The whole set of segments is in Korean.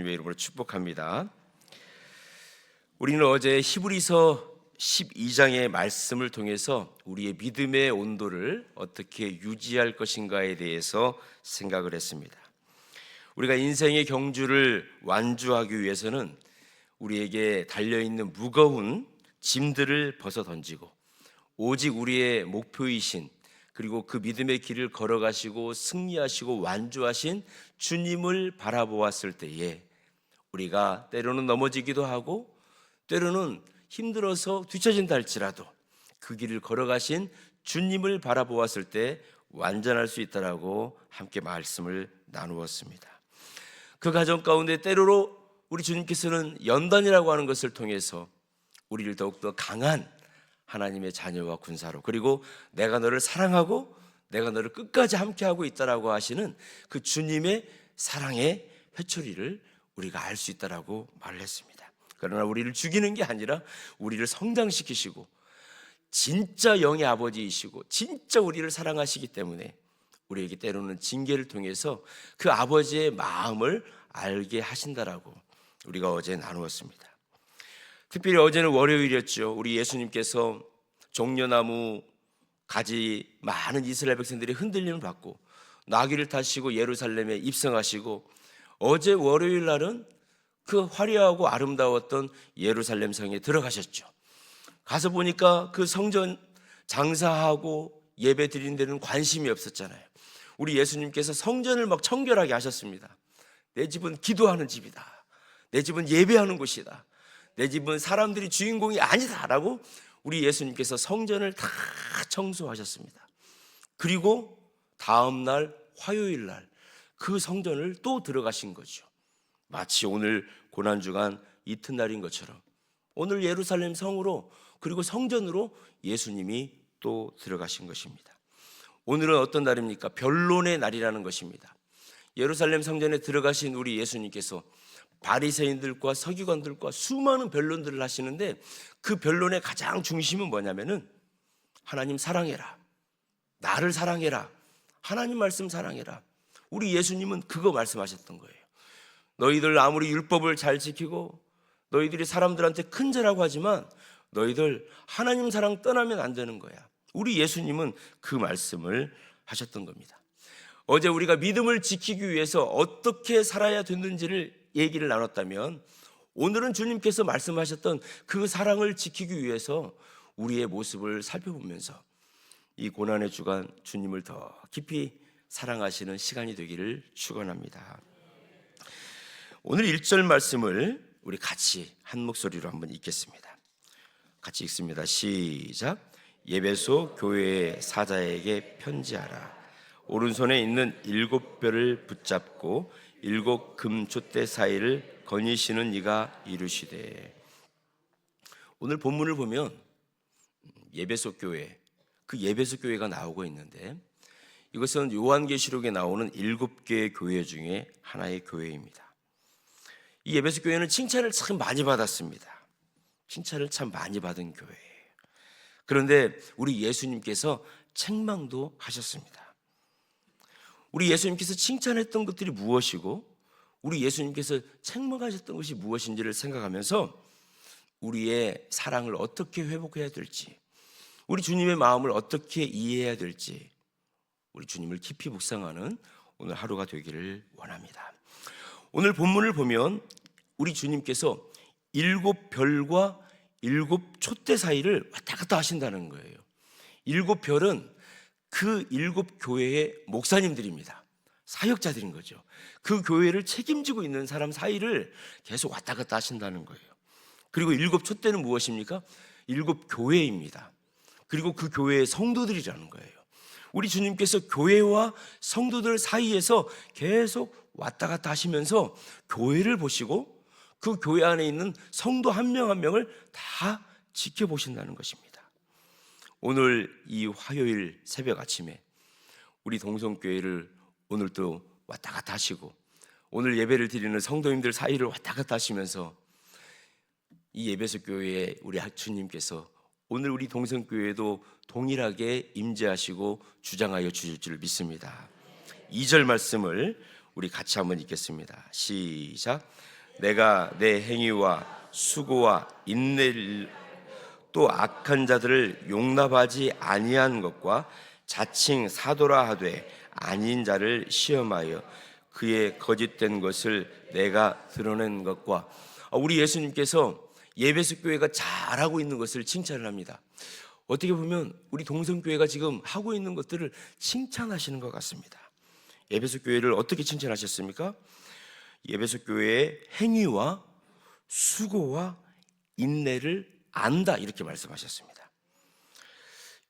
주님의 이름으로 축복합니다. 우리는 어제 히브리서 12장의 말씀을 통해서 우리의 믿음의 온도를 어떻게 유지할 것인가에 대해서 생각을 했습니다. 우리가 인생의 경주를 완주하기 위해서는 우리에게 달려있는 무거운 짐들을 벗어 던지고 오직 우리의 목표이신, 그리고 그 믿음의 길을 걸어가시고 승리하시고 완주하신 주님을 바라보았을 때에 우리가 때로는 넘어지기도 하고 때로는 힘들어서 뒤처진다 할지라도 그 길을 걸어가신 주님을 바라보았을 때 완전할 수 있다라고 함께 말씀을 나누었습니다. 그 과정 가운데 때로로 우리 주님께서는 연단이라고 하는 것을 통해서 우리를 더욱더 강한 하나님의 자녀와 군사로, 그리고 내가 너를 사랑하고 내가 너를 끝까지 함께하고 있다라고 하시는 그 주님의 사랑의 회초리를 우리가 알 수 있다라고 말을 했습니다. 그러나 우리를 죽이는 게 아니라 우리를 성장시키시고 진짜 영의 아버지이시고 진짜 우리를 사랑하시기 때문에 우리에게 때로는 징계를 통해서 그 아버지의 마음을 알게 하신다라고 우리가 어제 나누었습니다. 특별히 어제는 월요일이었죠. 우리 예수님께서 종려나무 가지 많은 이스라엘 백성들이 흔들림을 받고 나귀를 타시고 예루살렘에 입성하시고 어제 월요일 날은 그 화려하고 아름다웠던 예루살렘 성에 들어가셨죠. 가서 보니까 그 성전 장사하고 예배 드리는 데는 관심이 없었잖아요. 우리 예수님께서 성전을 막 청결하게 하셨습니다. 내 집은 기도하는 집이다. 내 집은 예배하는 곳이다. 내 집은 사람들이 주인공이 아니다라고 우리 예수님께서 성전을 다 청소하셨습니다. 그리고 다음 날 화요일 날 그 성전을 또 들어가신 거죠. 마치 오늘 고난주간 이튿날인 것처럼 오늘 예루살렘 성으로 그리고 성전으로 예수님이 또 들어가신 것입니다. 오늘은 어떤 날입니까? 변론의 날이라는 것입니다. 예루살렘 성전에 들어가신 우리 예수님께서 바리새인들과 서기관들과 수많은 변론들을 하시는데 그 변론의 가장 중심은 뭐냐면은 하나님 사랑해라, 나를 사랑해라, 하나님 말씀 사랑해라. 우리 예수님은 그거 말씀하셨던 거예요. 너희들 아무리 율법을 잘 지키고 너희들이 사람들한테 큰 죄라고 하지만 너희들 하나님 사랑 떠나면 안 되는 거야. 우리 예수님은 그 말씀을 하셨던 겁니다. 어제 우리가 믿음을 지키기 위해서 어떻게 살아야 되는지를 얘기를 나눴다면 오늘은 주님께서 말씀하셨던 그 사랑을 지키기 위해서 우리의 모습을 살펴보면서 이 고난의 주간 주님을 더 깊이 사랑하시는 시간이 되기를 축원합니다. 오늘 1절 말씀을 우리 같이 한 목소리로 한번 읽겠습니다. 같이 읽습니다. 시작. 에베소 교회의 사자에게 편지하라. 오른손에 있는 7뼈를 붙잡고 7 금촛대 사이를 거니시는 이가 이루시되. 오늘 본문을 보면 에베소 교회, 그 에베소 교회가 나오고 있는데 이것은 요한계시록에 나오는 7개의 교회 중에 하나의 교회입니다. 이 에베소 교회는 칭찬을 참 많이 받았습니다. 칭찬을 참 많이 받은 교회예요. 그런데 우리 예수님께서 책망도 하셨습니다. 우리 예수님께서 칭찬했던 것들이 무엇이고 우리 예수님께서 책망하셨던 것이 무엇인지를 생각하면서 우리의 사랑을 어떻게 회복해야 될지, 우리 주님의 마음을 어떻게 이해해야 될지 우리 주님을 깊이 묵상하는 오늘 하루가 되기를 원합니다. 오늘 본문을 보면 우리 주님께서 7별과 7촛대 사이를 왔다 갔다 하신다는 거예요. 7별은 그 7교회의 목사님들입니다. 사역자들인 거죠. 그 교회를 책임지고 있는 사람 사이를 계속 왔다 갔다 하신다는 거예요. 그리고 7촛대는 무엇입니까? 7교회입니다. 그리고 그 교회의 성도들이라는 거예요. 우리 주님께서 교회와 성도들 사이에서 계속 왔다 갔다 하시면서 교회를 보시고 그 교회 안에 있는 성도 한 명 한 명을 다 지켜보신다는 것입니다. 오늘 이 화요일 새벽 아침에 우리 동성교회를 오늘 또 왔다 갔다 하시고 오늘 예배를 드리는 성도님들 사이를 왔다 갔다 하시면서 이 에베소 교회에 우리 주님께서 오늘 우리 동성교회도 동일하게 임재하시고 주장하여 주실 줄 믿습니다. 2절 말씀을 우리 같이 한번 읽겠습니다. 시작. 내가 내 행위와 수고와 인내를 또 악한 자들을 용납하지 아니한 것과 자칭 사도라 하되 아닌 자를 시험하여 그의 거짓된 것을 내가 드러낸 것과. 우리 예수님께서 예배소 교회가 잘하고 있는 것을 칭찬을 합니다. 어떻게 보면 우리 동성교회가 지금 하고 있는 것들을 칭찬하시는 것 같습니다. 예배소 교회를 어떻게 칭찬하셨습니까? 예배소 교회의 행위와 수고와 인내를 안다, 이렇게 말씀하셨습니다.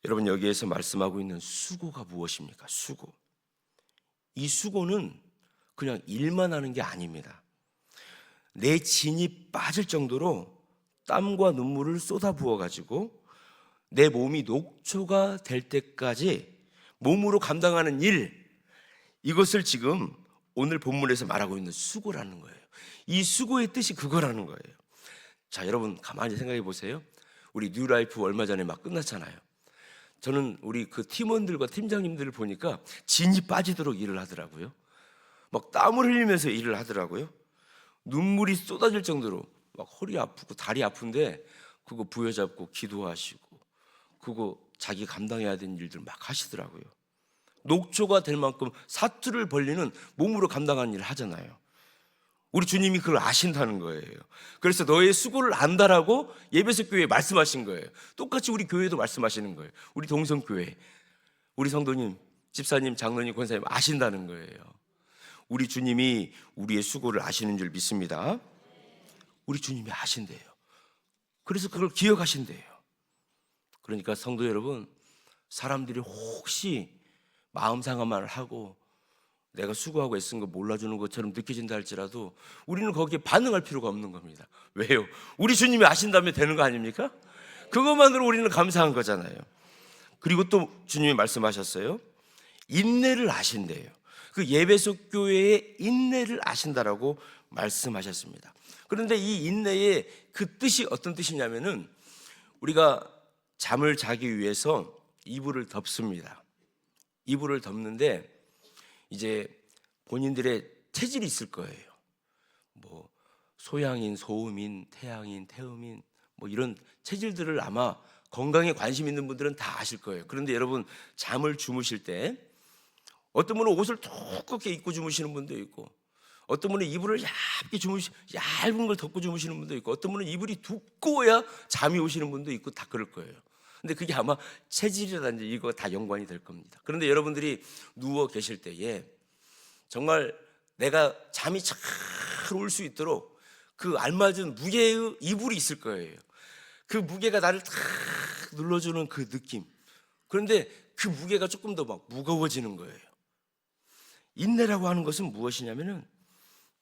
여러분, 여기에서 말씀하고 있는 수고가 무엇입니까? 수고. 이 수고는 그냥 일만 하는 게 아닙니다. 내 진이 빠질 정도로 땀과 눈물을 쏟아부어 가지고 내 몸이 녹초가 될 때까지 몸으로 감당하는 일, 이것을 지금 오늘 본문에서 말하고 있는 수고라는 거예요. 이 수고의 뜻이 그거라는 거예요. 자, 여러분 가만히 생각해 보세요. 우리 뉴라이프 얼마 전에 막 끝났잖아요. 저는 우리 그 팀원들과 팀장님들을 보니까 진이 빠지도록 일을 하더라고요. 막 땀을 흘리면서 일을 하더라고요. 눈물이 쏟아질 정도로 막 허리 아프고 다리 아픈데 그거 부여잡고 기도하시고 그거 자기 감당해야 되는 일들 막 하시더라고요. 녹초가 될 만큼 사투를 벌리는 몸으로 감당하는 일을 하잖아요. 우리 주님이 그걸 아신다는 거예요. 그래서 너의 수고를 안다라고 예배소 교회에 말씀하신 거예요. 똑같이 우리 교회도 말씀하시는 거예요. 우리 동성교회, 우리 성도님, 집사님, 장로님, 권사님 아신다는 거예요. 우리 주님이 우리의 수고를 아시는 줄 믿습니다. 우리 주님이 아신대요. 그래서 그걸 기억하신대요. 그러니까 성도 여러분, 사람들이 혹시 마음 상함을 하고 내가 수고하고 애쓴 거 몰라주는 것처럼 느껴진다 할지라도 우리는 거기에 반응할 필요가 없는 겁니다. 왜요? 우리 주님이 아신다면 되는 거 아닙니까? 그것만으로 우리는 감사한 거잖아요. 그리고 또 주님이 말씀하셨어요. 인내를 아신대요. 그 예배소 교회의 인내를 아신다라고 말씀하셨습니다. 그런데 이 인내의 그 뜻이 어떤 뜻이냐면은 우리가 잠을 자기 위해서 이불을 덮습니다. 이불을 덮는데 이제 본인들의 체질이 있을 거예요. 뭐 소양인, 소음인, 태양인, 태음인 뭐 이런 체질들을 아마 건강에 관심 있는 분들은 다 아실 거예요. 그런데 여러분 잠을 주무실 때 어떤 분은 옷을 두껍게 입고 주무시는 분도 있고 어떤 분은 이불을 얇은 걸 덮고 주무시는 분도 있고 어떤 분은 이불이 두꺼워야 잠이 오시는 분도 있고 다 그럴 거예요. 근데 그게 아마 체질이라든지 이거 다 연관이 될 겁니다. 그런데 여러분들이 누워 계실 때에 정말 내가 잠이 잘 올 수 있도록 그 알맞은 무게의 이불이 있을 거예요. 그 무게가 나를 탁 눌러주는 그 느낌. 그런데 그 무게가 조금 더 막 무거워지는 거예요. 인내라고 하는 것은 무엇이냐면은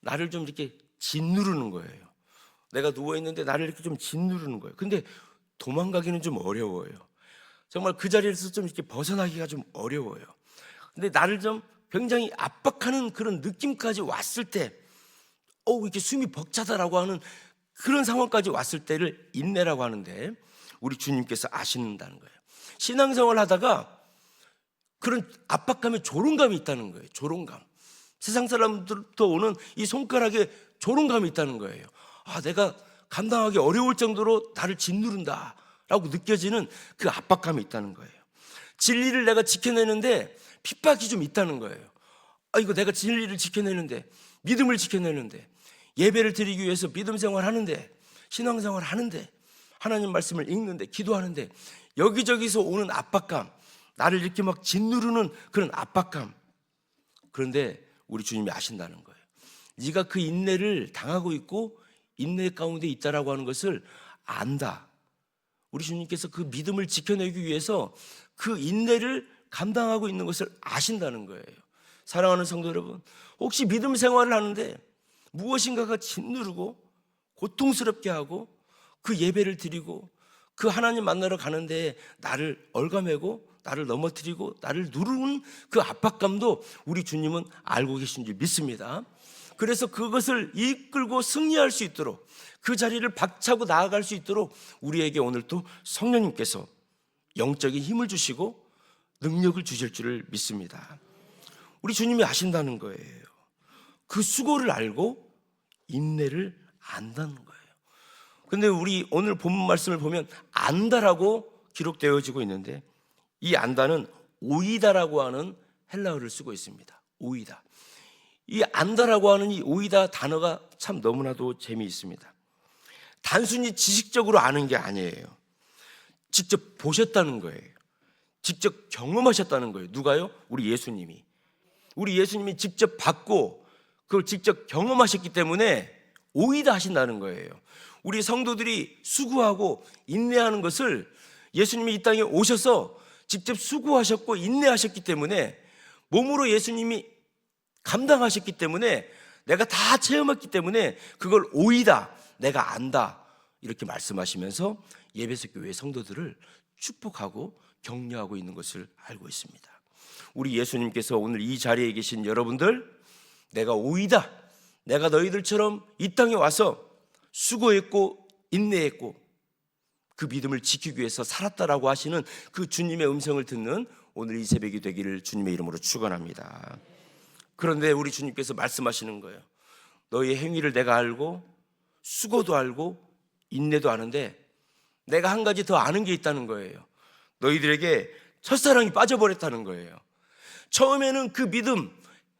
나를 좀 이렇게 짓누르는 거예요. 내가 누워있는데 나를 이렇게 좀 짓누르는 거예요. 근데 도망가기는 좀 어려워요. 정말 그 자리에서 좀 이렇게 벗어나기가 좀 어려워요. 근데 나를 좀 굉장히 압박하는 그런 느낌까지 왔을 때 이렇게 숨이 벅차다라고 하는 그런 상황까지 왔을 때를 인내라고 하는데 우리 주님께서 아신다는 거예요. 신앙생활 하다가 그런 압박감에 조롱감이 있다는 거예요. 조롱감. 세상 사람들부터 오는 이 손가락에 조롱감이 있다는 거예요. 내가 감당하기 어려울 정도로 나를 짓누른다 라고 느껴지는 그 압박감이 있다는 거예요. 진리를 내가 지켜내는데 핍박이 좀 있다는 거예요. 이거 내가 진리를 지켜내는데, 믿음을 지켜내는데, 예배를 드리기 위해서 믿음 생활 하는데, 신앙생활 하는데, 하나님 말씀을 읽는데, 기도하는데 여기저기서 오는 압박감, 나를 이렇게 막 짓누르는 그런 압박감. 그런데 우리 주님이 아신다는 거예요. 네가 그 인내를 당하고 있고 인내 가운데 있다라고 하는 것을 안다. 우리 주님께서 그 믿음을 지켜내기 위해서 그 인내를 감당하고 있는 것을 아신다는 거예요. 사랑하는 성도 여러분, 혹시 믿음 생활을 하는데 무엇인가가 짓누르고 고통스럽게 하고 그 예배를 드리고 그 하나님 만나러 가는데 나를 얽어매고 나를 넘어뜨리고 나를 누르는 그 압박감도 우리 주님은 알고 계신 줄 믿습니다. 그래서 그것을 이끌고 승리할 수 있도록 그 자리를 박차고 나아갈 수 있도록 우리에게 오늘 또 성령님께서 영적인 힘을 주시고 능력을 주실 줄을 믿습니다. 우리 주님이 아신다는 거예요. 그 수고를 알고 인내를 안다는 거예요. 근데 우리 오늘 본문 말씀을 보면 안다라고 기록되어지고 있는데, 이 안다는 오이다라고 하는 헬라어를 쓰고 있습니다. 오이다. 이 안다라고 하는 이 오이다 단어가 참 너무나도 재미있습니다. 단순히 지식적으로 아는 게 아니에요. 직접 보셨다는 거예요. 직접 경험하셨다는 거예요. 누가요? 우리 예수님이. 우리 예수님이 직접 받고 그걸 직접 경험하셨기 때문에 오이다 하신다는 거예요. 우리 성도들이 수고하고 인내하는 것을 예수님이 이 땅에 오셔서 직접 수고하셨고 인내하셨기 때문에, 몸으로 예수님이 감당하셨기 때문에, 내가 다 체험했기 때문에 그걸 오이다, 내가 안다, 이렇게 말씀하시면서 예배소 교회 성도들을 축복하고 격려하고 있는 것을 알고 있습니다. 우리 예수님께서 오늘 이 자리에 계신 여러분들, 내가 오이다, 내가 너희들처럼 이 땅에 와서 수고했고 인내했고 그 믿음을 지키기 위해서 살았다라고 하시는 그 주님의 음성을 듣는 오늘 이 새벽이 되기를 주님의 이름으로 축원합니다. 그런데 우리 주님께서 말씀하시는 거예요. 너희의 행위를 내가 알고 수고도 알고 인내도 아는데 내가 한 가지 더 아는 게 있다는 거예요. 너희들에게 첫사랑이 빠져버렸다는 거예요. 처음에는 그 믿음,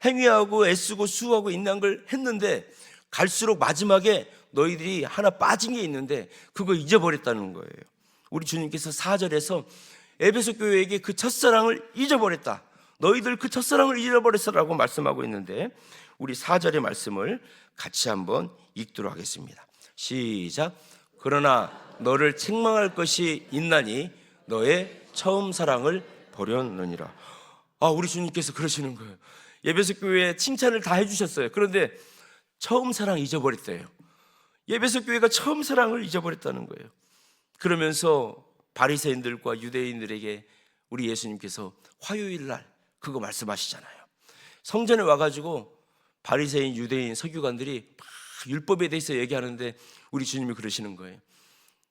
행위하고 애쓰고 수고하고 인내한 걸 했는데 갈수록 마지막에 너희들이 하나 빠진 게 있는데 그거 잊어버렸다는 거예요. 우리 주님께서 4절에서 에베소 교회에게 그 첫사랑을 잊어버렸다, 너희들 그 첫사랑을 잊어버렸어라고 말씀하고 있는데, 우리 4절의 말씀을 같이 한번 읽도록 하겠습니다. 시작. 그러나 너를 책망할 것이 있나니 너의 처음 사랑을 버렸느니라. 우리 주님께서 그러시는 거예요. 에베소 교회에 칭찬을 다 해주셨어요. 그런데 처음 사랑 잊어버렸대요. 에베소 교회가 처음 사랑을 잊어버렸다는 거예요. 그러면서 바리새인들과 유대인들에게 우리 예수님께서 화요일 날 그거 말씀하시잖아요. 성전에 와가지고 바리새인, 유대인, 서기관들이 막 율법에 대해서 얘기하는데 우리 주님이 그러시는 거예요.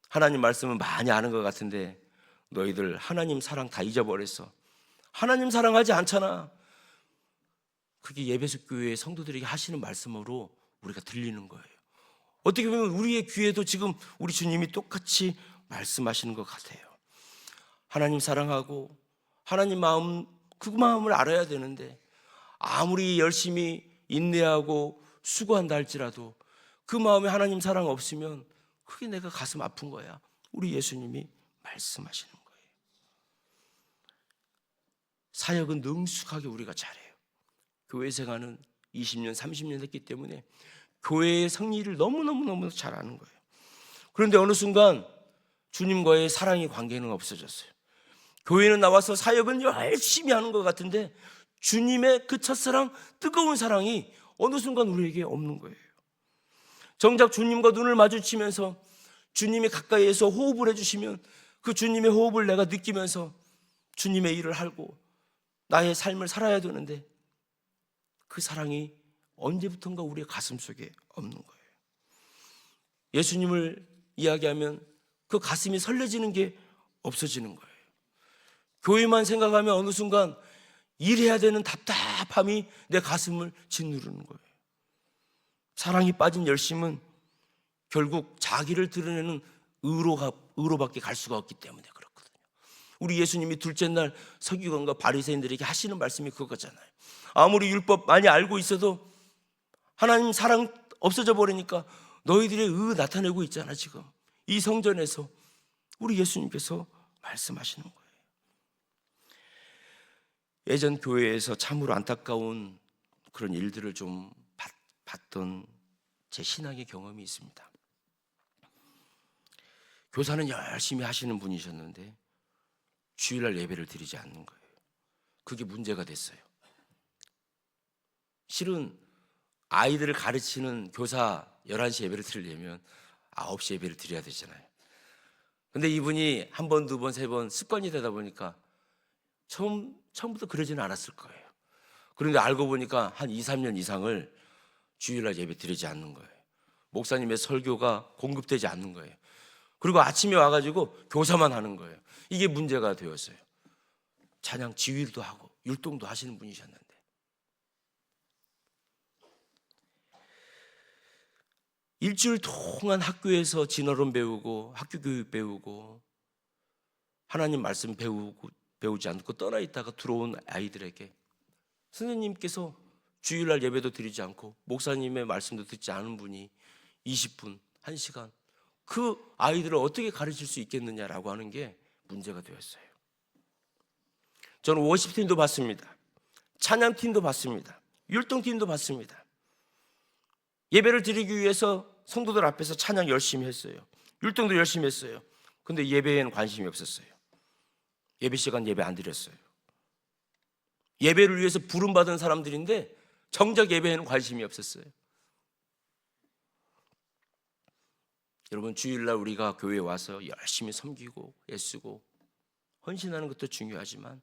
하나님 말씀은 많이 아는 것 같은데 너희들 하나님 사랑 다 잊어버렸어. 하나님 사랑하지 않잖아. 그게 예배소 교회의 성도들에게 하시는 말씀으로 우리가 들리는 거예요. 어떻게 보면 우리의 귀에도 지금 우리 주님이 똑같이 말씀하시는 것 같아요. 하나님 사랑하고 하나님 마음, 그 마음을 알아야 되는데 아무리 열심히 인내하고 수고한다 할지라도 그 마음에 하나님 사랑 없으면 그게 내가 가슴 아픈 거야. 우리 예수님이 말씀하시는 거예요. 사역은 능숙하게 우리가 잘해요. 교회 생활은 20년, 30년 했기 때문에 교회의 성리를 너무너무 잘 아는 거예요. 그런데 어느 순간 주님과의 사랑의 관계는 없어졌어요. 교회는 나와서 사역은 열심히 하는 것 같은데 주님의 그 첫사랑, 뜨거운 사랑이 어느 순간 우리에게 없는 거예요. 정작 주님과 눈을 마주치면서 주님이 가까이에서 호흡을 해주시면 그 주님의 호흡을 내가 느끼면서 주님의 일을 하고 나의 삶을 살아야 되는데 그 사랑이 언제부턴가 우리의 가슴 속에 없는 거예요. 예수님을 이야기하면 그 가슴이 설레지는 게 없어지는 거예요. 교회만 생각하면 어느 순간 일해야 되는 답답함이 내 가슴을 짓누르는 거예요. 사랑이 빠진 열심은 결국 자기를 드러내는 의로밖에 갈 수가 없기 때문에 그렇거든요. 우리 예수님이 둘째 날 서기관과 바리새인들에게 하시는 말씀이 그거잖아요. 아무리 율법 많이 알고 있어도 하나님 사랑 없어져 버리니까 너희들의 의 나타내고 있잖아. 지금 이 성전에서 우리 예수님께서 말씀하시는 거예요. 예전 교회에서 참으로 안타까운 그런 일들을 좀 봤던 제 신앙의 경험이 있습니다. 교사는 열심히 하시는 분이셨는데 주일날 예배를 드리지 않는 거예요. 그게 문제가 됐어요. 실은 아이들을 가르치는 교사 11시 예배를 드리려면 9시 예배를 드려야 되잖아요. 근데 이분이 한 번, 두 번, 세 번 습관이 되다 보니까 처음부터 그러지는 않았을 거예요. 그런데 알고 보니까 한 2, 3년 이상을 주일날 예배 드리지 않는 거예요. 목사님의 설교가 공급되지 않는 거예요. 그리고 아침에 와가지고 교사만 하는 거예요. 이게 문제가 되었어요. 찬양 지휘도 하고 율동도 하시는 분이셨는데 일주일 동안 학교에서 진화론 배우고 학교 교육 배우고 하나님 말씀 배우지 않고 떠나 있다가 들어온 아이들에게 선생님께서 주일날 예배도 드리지 않고 목사님의 말씀도 듣지 않은 분이 20분, 1시간 그 아이들을 어떻게 가르칠 수 있겠느냐라고 하는 게 문제가 되었어요. 저는 워십팀도 봤습니다. 찬양팀도 봤습니다. 율동팀도 봤습니다. 예배를 드리기 위해서 성도들 앞에서 찬양 열심히 했어요. 율동도 열심히 했어요. 근데 예배에는 관심이 없었어요. 예배 시간 예배 안 드렸어요. 예배를 위해서 부름받은 사람들인데 정작 예배에는 관심이 없었어요. 여러분, 주일날 우리가 교회에 와서 열심히 섬기고 애쓰고 헌신하는 것도 중요하지만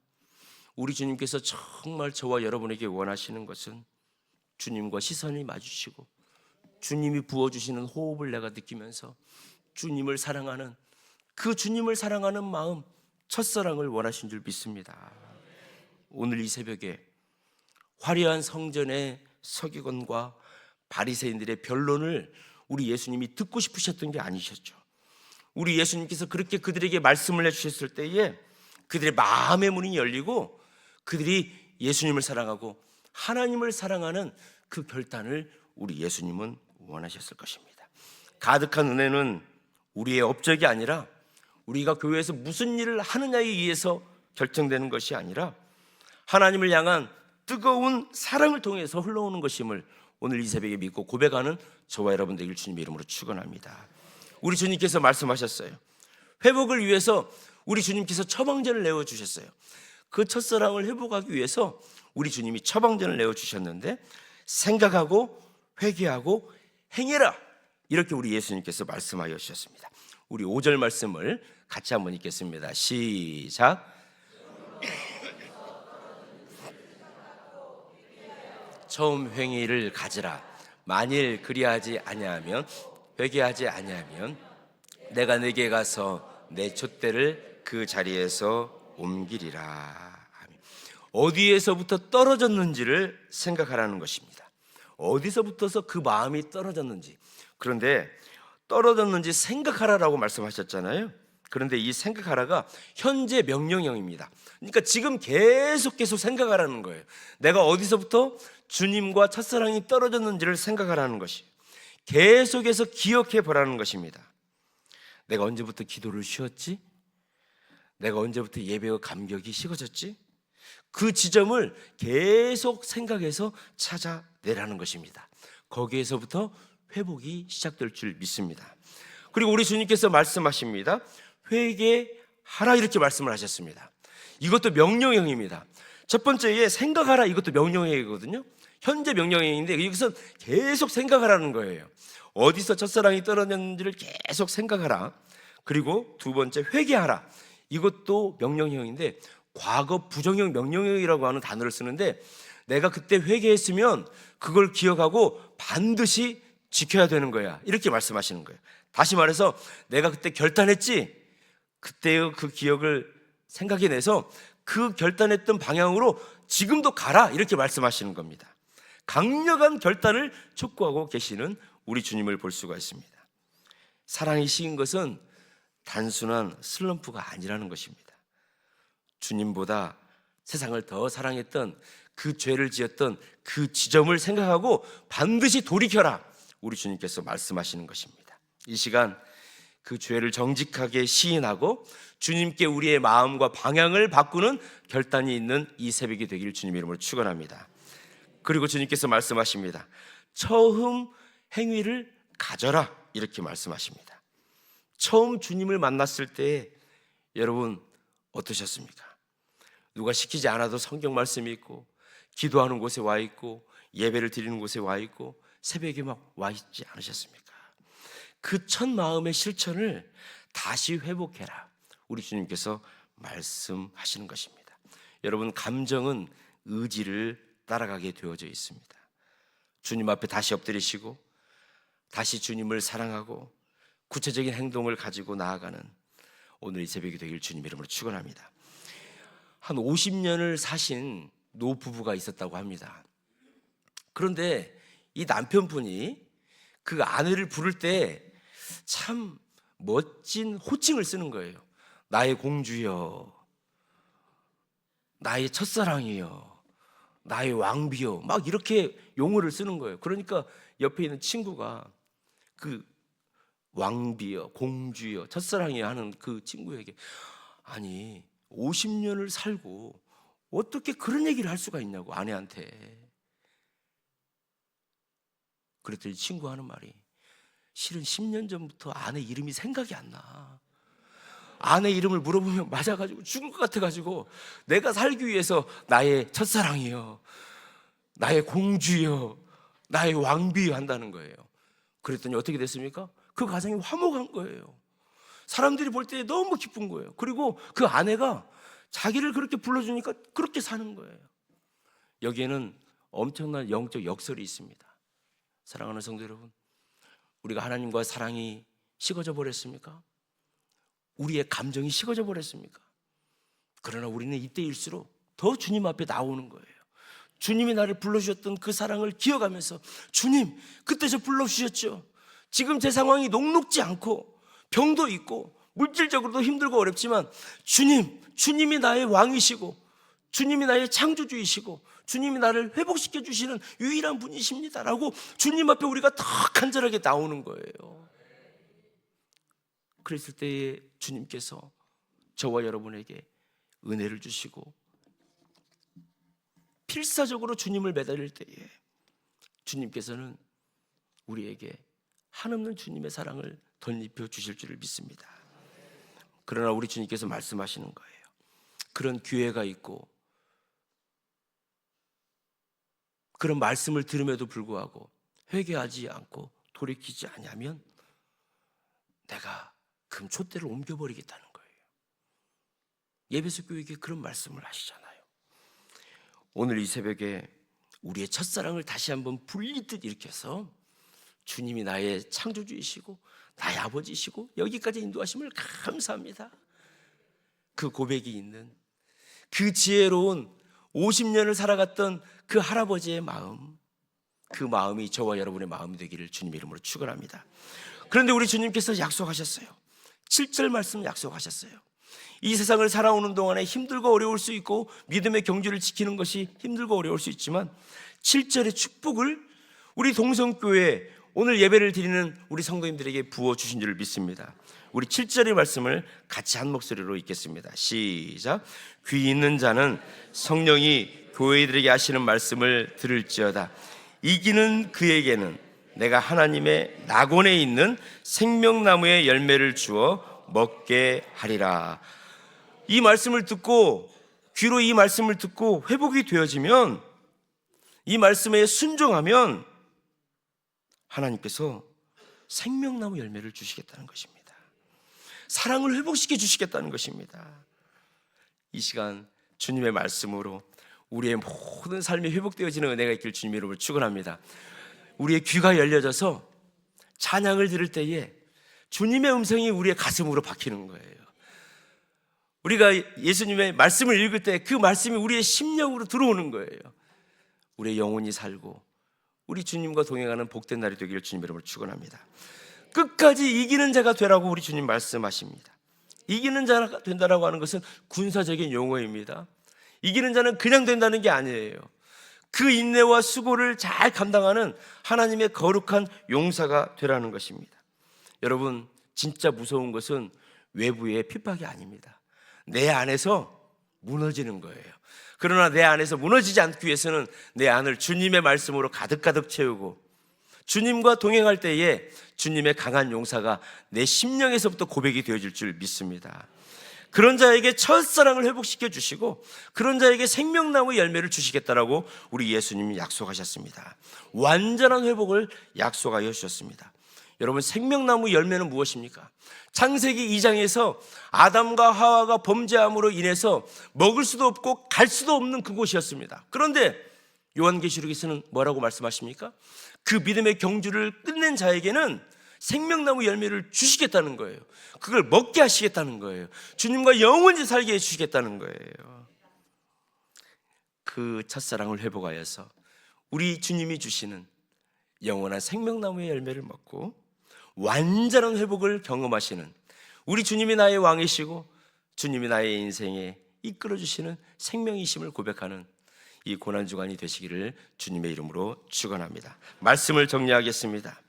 우리 주님께서 정말 저와 여러분에게 원하시는 것은 주님과 시선이 마주치고 주님이 부어주시는 호흡을 내가 느끼면서 주님을 사랑하는 그 주님을 사랑하는 마음, 첫사랑을 원하신 줄 믿습니다. 오늘 이 새벽에 화려한 성전의 서기관과 바리새인들의 변론을 우리 예수님이 듣고 싶으셨던 게 아니셨죠. 우리 예수님께서 그렇게 그들에게 말씀을 해주셨을 때에 그들의 마음의 문이 열리고 그들이 예수님을 사랑하고 하나님을 사랑하는 그 결단을 우리 예수님은 원하셨을 것입니다. 가득한 은혜는 우리의 업적이 아니라 우리가 교회에서 무슨 일을 하느냐에 의해서 결정되는 것이 아니라 하나님을 향한 뜨거운 사랑을 통해서 흘러오는 것임을 오늘 이 새벽에 믿고 고백하는 저와 여러분 되길 주님의 이름으로 축원합니다. 우리 주님께서 말씀하셨어요. 회복을 위해서 우리 주님께서 처방전을 내어주셨어요. 그 첫사랑을 회복하기 위해서 우리 주님이 처방전을 내어주셨는데 생각하고 회개하고 행해라, 이렇게 우리 예수님께서 말씀하여 주셨습니다. 우리 5절 말씀을 같이 한번 읽겠습니다. 시작. 처음 행위를 가지라. 만일 그리하지 아니하면, 회개하지 아니하면 내가 네게 가서 내 촛대를 그 자리에서 옮기리라. 어디에서부터 떨어졌는지를 생각하라는 것입니다. 어디서부터서 그 마음이 떨어졌는지. 그런데 떨어졌는지 생각하라라고 말씀하셨잖아요. 그런데 이 생각하라가 현재 명령형입니다. 그러니까 지금 계속 생각하라는 거예요. 내가 어디서부터 주님과 첫사랑이 떨어졌는지를 생각하라는 것이, 계속해서 기억해 보라는 것입니다. 내가 언제부터 기도를 쉬었지? 내가 언제부터 예배와 감격이 식어졌지? 그 지점을 계속 생각해서 찾아내라는 것입니다. 거기에서부터 회복이 시작될 줄 믿습니다. 그리고 우리 주님께서 말씀하십니다. 회개하라, 이렇게 말씀을 하셨습니다. 이것도 명령형입니다. 첫 번째에 생각하라, 이것도 명령형이거든요. 현재 명령형인데 여기서 계속 생각하라는 거예요. 어디서 첫사랑이 떨어졌는지를 계속 생각하라. 그리고 두 번째 회개하라, 이것도 명령형인데 과거 부정형 명령형이라고 하는 단어를 쓰는데 내가 그때 회개했으면 그걸 기억하고 반드시 지켜야 되는 거야, 이렇게 말씀하시는 거예요. 다시 말해서 내가 그때 결단했지, 그때의 그 기억을 생각해내서 그 결단했던 방향으로 지금도 가라, 이렇게 말씀하시는 겁니다. 강력한 결단을 촉구하고 계시는 우리 주님을 볼 수가 있습니다. 사랑이 식은 것은 단순한 슬럼프가 아니라는 것입니다. 주님보다 세상을 더 사랑했던, 그 죄를 지었던 그 지점을 생각하고 반드시 돌이켜라, 우리 주님께서 말씀하시는 것입니다. 이 시간 그 죄를 정직하게 시인하고 주님께 우리의 마음과 방향을 바꾸는 결단이 있는 이 새벽이 되기를 주님의 이름으로 축원합니다. 그리고 주님께서 말씀하십니다. 처음 행위를 가져라, 이렇게 말씀하십니다. 처음 주님을 만났을 때 여러분 어떠셨습니까? 누가 시키지 않아도 성경 말씀이 있고 기도하는 곳에 와 있고 예배를 드리는 곳에 와 있고 새벽에 막 와 있지 않으셨습니까? 그 첫 마음의 실천을 다시 회복해라, 우리 주님께서 말씀하시는 것입니다. 여러분, 감정은 의지를 따라가게 되어져 있습니다. 주님 앞에 다시 엎드리시고 다시 주님을 사랑하고 구체적인 행동을 가지고 나아가는 오늘 이 새벽이 되길 주님 이름으로 축원합니다. 한 50년을 사신 노부부가 있었다고 합니다. 그런데 이 남편분이 그 아내를 부를 때 참 멋진 호칭을 쓰는 거예요. 나의 공주여, 나의 첫사랑이여, 나의 왕비여, 막 이렇게 용어를 쓰는 거예요. 그러니까 옆에 있는 친구가 그 왕비여, 공주여, 첫사랑이여 하는 그 친구에게, 아니 50년을 살고 어떻게 그런 얘기를 할 수가 있냐고, 아내한테. 그랬더니 친구 하는 말이, 실은 10년 전부터 아내 이름이 생각이 안 나. 아내 이름을 물어보면 맞아가지고 죽을 것 같아가지고 내가 살기 위해서 나의 첫사랑이여, 나의 공주여, 나의 왕비여 한다는 거예요. 그랬더니 어떻게 됐습니까? 그 가정이 화목한 거예요. 사람들이 볼 때 너무 기쁜 거예요. 그리고 그 아내가 자기를 그렇게 불러주니까 그렇게 사는 거예요. 여기에는 엄청난 영적 역설이 있습니다. 사랑하는 성도 여러분, 우리가 하나님과 사랑이 식어져 버렸습니까? 우리의 감정이 식어져 버렸습니까? 그러나 우리는 이때일수록 더 주님 앞에 나오는 거예요. 주님이 나를 불러주셨던 그 사랑을 기억하면서, 주님 그때 저 불러주셨죠. 지금 제 상황이 녹록지 않고 병도 있고 물질적으로도 힘들고 어렵지만 주님이 나의 왕이시고 주님이 나의 창조주이시고 주님이 나를 회복시켜 주시는 유일한 분이십니다 라고 주님 앞에 우리가 더 간절하게 나오는 거예요. 그랬을 때에 주님께서 저와 여러분에게 은혜를 주시고 필사적으로 주님을 매달릴 때에 주님께서는 우리에게 한없는 주님의 사랑을 덧입혀 주실 줄을 믿습니다. 그러나 우리 주님께서 말씀하시는 거예요. 그런 기회가 있고 그런 말씀을 들음에도 불구하고 회개하지 않고 돌이키지 않으면 내가 금촛대를 옮겨버리겠다는 거예요. 예배소 교회에게 그런 말씀을 하시잖아요. 오늘 이 새벽에 우리의 첫사랑을 다시 한번 불리듯 일으켜서 주님이 나의 창조주이시고 나의 아버지이시고 여기까지 인도하심을 감사합니다. 그 고백이 있는 그 지혜로운 50년을 살아갔던 그 할아버지의 마음, 그 마음이 저와 여러분의 마음이 되기를 주님 이름으로 축원합니다. 그런데 우리 주님께서 약속하셨어요. 7절 말씀 약속하셨어요. 이 세상을 살아오는 동안에 힘들고 어려울 수 있고 믿음의 경주를 지키는 것이 힘들고 어려울 수 있지만 7절의 축복을 우리 동성교회 오늘 예배를 드리는 우리 성도님들에게 부어주신 줄 믿습니다. 우리 7절의 말씀을 같이 한 목소리로 읽겠습니다. 시작. 귀 있는 자는 성령이 교회들에게 하시는 말씀을 들을지어다. 이기는 그에게는 내가 하나님의 낙원에 있는 생명나무의 열매를 주어 먹게 하리라. 이 말씀을 듣고 귀로 이 말씀을 듣고 회복이 되어지면, 이 말씀에 순종하면 하나님께서 생명나무 열매를 주시겠다는 것입니다. 사랑을 회복시켜 주시겠다는 것입니다. 이 시간 주님의 말씀으로 우리의 모든 삶이 회복되어지는 은혜가 있길 주님 이름으로 축원합니다. 우리의 귀가 열려져서 찬양을 들을 때에 주님의 음성이 우리의 가슴으로 박히는 거예요. 우리가 예수님의 말씀을 읽을 때 그 말씀이 우리의 심령으로 들어오는 거예요. 우리의 영혼이 살고 우리 주님과 동행하는 복된 날이 되기를 주님 이름으로 축원합니다. 끝까지 이기는 자가 되라고 우리 주님 말씀하십니다. 이기는 자가 된다라고 하는 것은 군사적인 용어입니다. 이기는 자는 그냥 된다는 게 아니에요. 그 인내와 수고를 잘 감당하는 하나님의 거룩한 용사가 되라는 것입니다. 여러분, 진짜 무서운 것은 외부의 핍박이 아닙니다. 내 안에서 무너지는 거예요. 그러나 내 안에서 무너지지 않기 위해서는 내 안을 주님의 말씀으로 가득가득 채우고 주님과 동행할 때에 주님의 강한 용사가 내 심령에서부터 고백이 되어질 줄 믿습니다. 그런 자에게 첫사랑을 회복시켜 주시고 그런 자에게 생명나무 열매를 주시겠다라고 우리 예수님이 약속하셨습니다. 완전한 회복을 약속하여 주셨습니다. 여러분, 생명나무 열매는 무엇입니까? 창세기 2장에서 아담과 하와가 범죄함으로 인해서 먹을 수도 없고 갈 수도 없는 그곳이었습니다. 그런데 요한계시록에서는 뭐라고 말씀하십니까? 그 믿음의 경주를 끝낸 자에게는 생명나무 열매를 주시겠다는 거예요. 그걸 먹게 하시겠다는 거예요. 주님과 영원히 살게 해주시겠다는 거예요. 그 첫사랑을 회복하여서 우리 주님이 주시는 영원한 생명나무의 열매를 먹고 완전한 회복을 경험하시는 우리 주님이 나의 왕이시고 주님이 나의 인생에 이끌어주시는 생명이심을 고백하는 이 고난주간이 되시기를 주님의 이름으로 축원합니다. 말씀을 정리하겠습니다.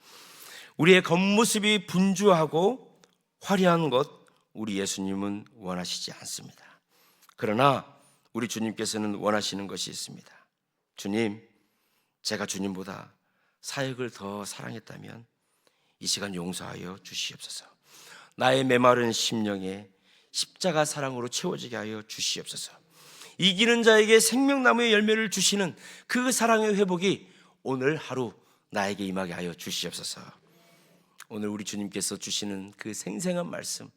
우리의 겉모습이 분주하고 화려한 것 우리 예수님은 원하시지 않습니다. 그러나 우리 주님께서는 원하시는 것이 있습니다. 주님, 제가 주님보다 사역을 더 사랑했다면 이 시간 용서하여 주시옵소서. 나의 메마른 심령에 십자가 사랑으로 채워지게 하여 주시옵소서. 이기는 자에게 생명나무의 열매를 주시는 그 사랑의 회복이 오늘 하루 나에게 임하게 하여 주시옵소서. 오늘 우리 주님께서 주시는 그 생생한 말씀,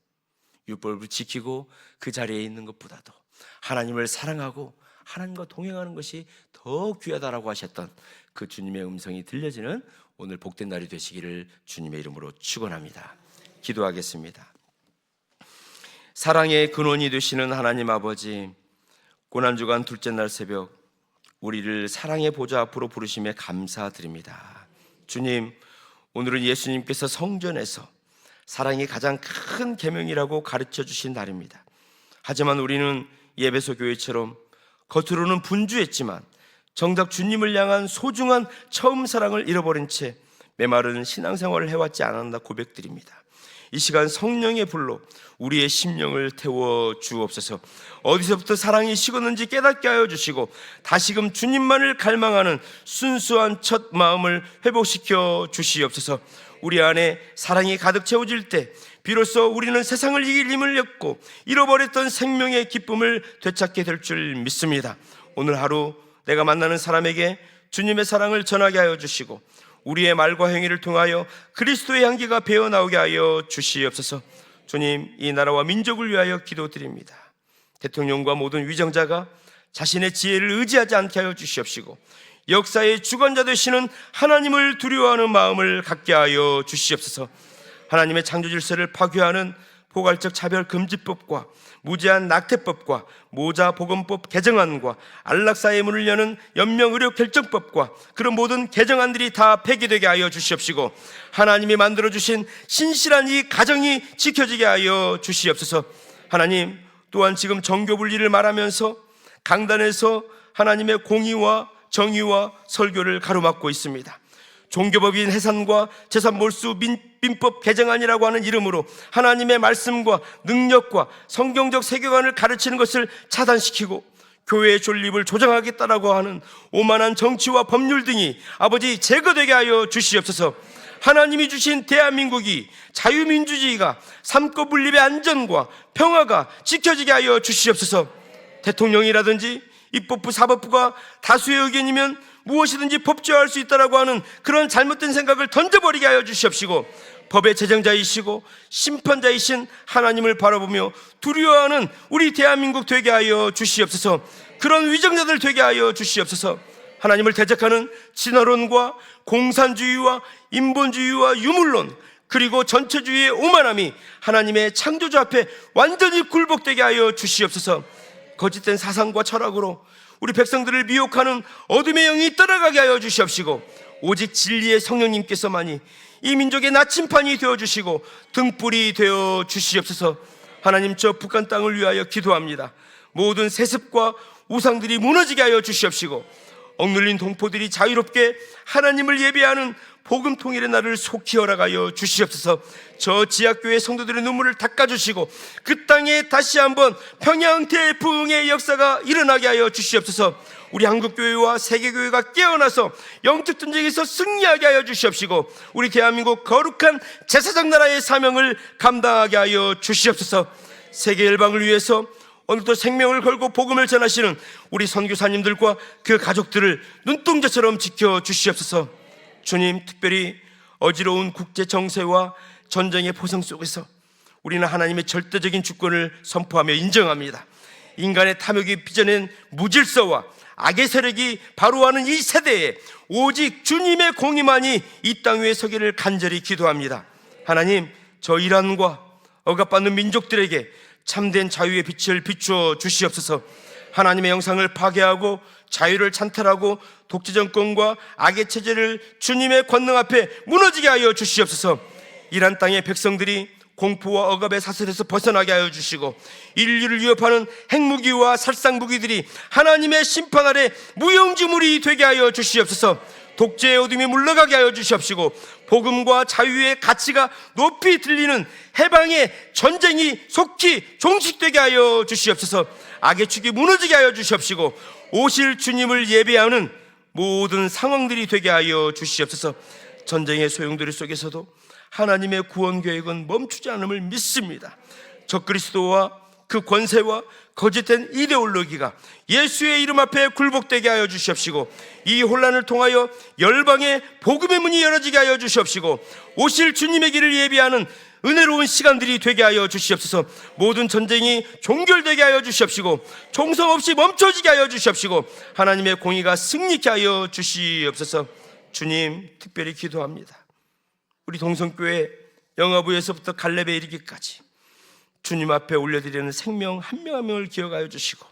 율법을 지키고 그 자리에 있는 것보다도 하나님을 사랑하고 하나님과 동행하는 것이 더 귀하다라고 하셨던 그 주님의 음성이 들려지는 오늘 복된 날이 되시기를 주님의 이름으로 축원합니다. 기도하겠습니다. 사랑의 근원이 되시는 하나님 아버지, 고난주간 둘째 날 새벽 우리를 사랑의 보좌 앞으로 부르심에 감사드립니다. 주님, 오늘은 예수님께서 성전에서 사랑이 가장 큰 계명이라고 가르쳐 주신 날입니다. 하지만 우리는 예배소 교회처럼 겉으로는 분주했지만 정작 주님을 향한 소중한 처음 사랑을 잃어버린 채 메마른 신앙생활을 해왔지 않았나 고백드립니다. 이 시간 성령의 불로 우리의 심령을 태워 주옵소서. 어디서부터 사랑이 식었는지 깨닫게 하여 주시고 다시금 주님만을 갈망하는 순수한 첫 마음을 회복시켜 주시옵소서. 우리 안에 사랑이 가득 채워질 때 비로소 우리는 세상을 이길 힘을 얻고 잃어버렸던 생명의 기쁨을 되찾게 될 줄 믿습니다. 오늘 하루 내가 만나는 사람에게 주님의 사랑을 전하게 하여 주시고 우리의 말과 행위를 통하여 그리스도의 향기가 배어나오게 하여 주시옵소서. 주님, 이 나라와 민족을 위하여 기도드립니다. 대통령과 모든 위정자가 자신의 지혜를 의지하지 않게 하여 주시옵시고 역사의 주관자 되시는 하나님을 두려워하는 마음을 갖게 하여 주시옵소서. 하나님의 창조 질서를 파괴하는 포괄적 차별금지법과 무제한 낙태법과 모자보건법 개정안과 안락사의 문을 여는 연명의료결정법과 그런 모든 개정안들이 다 폐기되게 하여 주시옵시고 하나님이 만들어주신 신실한 이 가정이 지켜지게 하여 주시옵소서. 하나님, 또한 지금 정교분리를 말하면서 강단에서 하나님의 공의와 정의와 설교를 가로막고 있습니다. 종교법인 해산과 재산몰수 민법 개정안이라고 하는 이름으로 하나님의 말씀과 능력과 성경적 세계관을 가르치는 것을 차단시키고 교회의 존립을 조장하겠다라고 하는 오만한 정치와 법률 등이 아버지 제거되게 하여 주시옵소서. 하나님이 주신 대한민국이 자유민주주의가 삼권 분립의 안전과 평화가 지켜지게 하여 주시옵소서. 대통령이라든지 입법부 사법부가 다수의 의견이면 무엇이든지 법제화할 수 있다라고 하는 그런 잘못된 생각을 던져버리게 하여 주시옵시고 법의 제정자이시고 심판자이신 하나님을 바라보며 두려워하는 우리 대한민국 되게 하여 주시옵소서. 그런 위정자들 되게 하여 주시옵소서. 하나님을 대적하는 진화론과 공산주의와 인본주의와 유물론 그리고 전체주의의 오만함이 하나님의 창조주 앞에 완전히 굴복되게 하여 주시옵소서. 거짓된 사상과 철학으로 우리 백성들을 미혹하는 어둠의 영이 떠나가게 하여 주시옵시고 오직 진리의 성령님께서만이 이 민족의 나침판이 되어주시고 등불이 되어 주시옵소서. 하나님, 저 북한 땅을 위하여 기도합니다. 모든 세습과 우상들이 무너지게 하여 주시옵시고 억눌린 동포들이 자유롭게 하나님을 예배하는 복음 통일의 날을 속히 허락하여 주시옵소서. 저 지하교회 성도들의 눈물을 닦아주시고 그 땅에 다시 한번 평양 대부흥의 역사가 일어나게 하여 주시옵소서. 우리 한국교회와 세계교회가 깨어나서 영적 전쟁에서 승리하게 하여 주시옵시고 우리 대한민국 거룩한 제사장 나라의 사명을 감당하게 하여 주시옵소서. 세계 열방을 위해서 오늘도 생명을 걸고 복음을 전하시는 우리 선교사님들과 그 가족들을 눈동자처럼 지켜주시옵소서. 주님, 특별히 어지러운 국제 정세와 전쟁의 포성 속에서 우리는 하나님의 절대적인 주권을 선포하며 인정합니다. 인간의 탐욕이 빚어낸 무질서와 악의 세력이 바로하는 이 세대에 오직 주님의 공의만이 이 땅 위에 서기를 간절히 기도합니다. 하나님, 저 이란과 억압받는 민족들에게 참된 자유의 빛을 비추어 주시옵소서. 하나님의 영상을 파괴하고 자유를 찬탈하고 독재 정권과 악의 체제를 주님의 권능 앞에 무너지게 하여 주시옵소서. 이란 땅의 백성들이 공포와 억압의 사슬에서 벗어나게 하여 주시고, 인류를 위협하는 핵무기와 살상무기들이 하나님의 심판 아래 무용지물이 되게 하여 주시옵소서. 독재의 어둠이 물러가게 하여 주시옵시고, 복음과 자유의 가치가 높이 들리는 해방의 전쟁이 속히 종식되게 하여 주시옵소서. 악의 축이 무너지게 하여 주시옵시고, 오실 주님을 예배하는 모든 상황들이 되게 하여 주시옵소서. 전쟁의 소용돌이 속에서도 하나님의 구원 계획은 멈추지 않음을 믿습니다. 적그리스도와 그 권세와 거짓된 이데올로기가 예수의 이름 앞에 굴복되게 하여 주시옵시고, 이 혼란을 통하여 열방의 복음의 문이 열어지게 하여 주시옵시고, 오실 주님의 길을 예비하는 은혜로운 시간들이 되게 하여 주시옵소서. 모든 전쟁이 종결되게 하여 주시옵시고, 총성 없이 멈춰지게 하여 주시옵시고, 하나님의 공의가 승리케 하여 주시옵소서. 주님, 특별히 기도합니다. 우리 동성교회 영화부에서부터 갈렙에 이르기까지 주님 앞에 올려드리는 생명 한 명 한 명을 기억하여 주시고,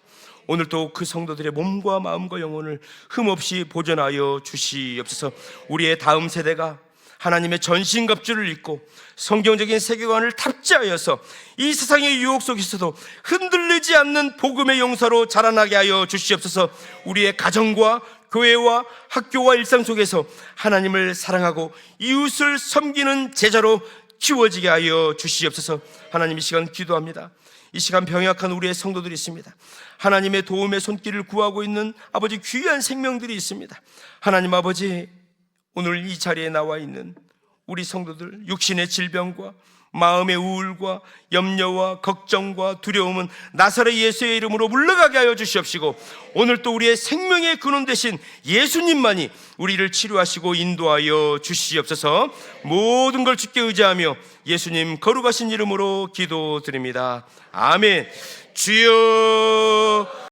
오늘도 그 성도들의 몸과 마음과 영혼을 흠없이 보존하여 주시옵소서. 우리의 다음 세대가 하나님의 전신갑주를 입고 성경적인 세계관을 탑재하여서 이 세상의 유혹 속에서도 흔들리지 않는 복음의 용사로 자라나게 하여 주시옵소서. 우리의 가정과 교회와 학교와 일상 속에서 하나님을 사랑하고 이웃을 섬기는 제자로 키워지게 하여 주시옵소서. 하나님, 이 시간 기도합니다. 이 시간 병약한 우리의 성도들이 있습니다. 하나님의 도움의 손길을 구하고 있는 아버지 귀한 생명들이 있습니다. 하나님 아버지, 오늘 이 자리에 나와 있는 우리 성도들, 육신의 질병과 마음의 우울과 염려와 걱정과 두려움은 나사렛 예수의 이름으로 물러가게 하여 주시옵시고, 오늘 또 우리의 생명의 근원 되신 예수님만이 우리를 치료하시고 인도하여 주시옵소서. 모든 걸 주께 의지하며 예수님 거룩하신 이름으로 기도드립니다. 아멘. 주여